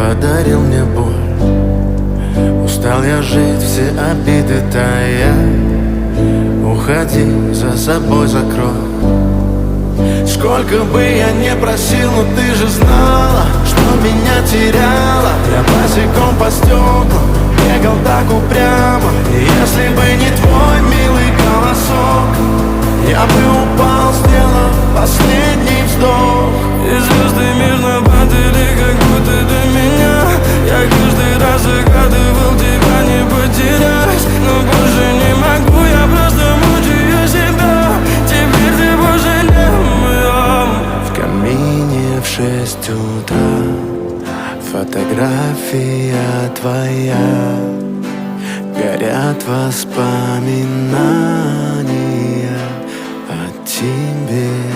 подарил мне боль. Устал я жить, все обиды тая. Уходи, за собой закрой. Сколько бы я не просил, но ты же знала, что меня теряла. Я босиком по стеклам бегал так упрямо. И если бы не твой милый голосок, я бы упал, сделав последний вздох. И звезды мирно падали, как будто до меня. Я каждый раз загадывал тебя не потерять, но больше не могу, я просто мучаю себя. Теперь ты больше не моя. В камине в 6 утра фотография твоя. Горят воспоминания о тебе.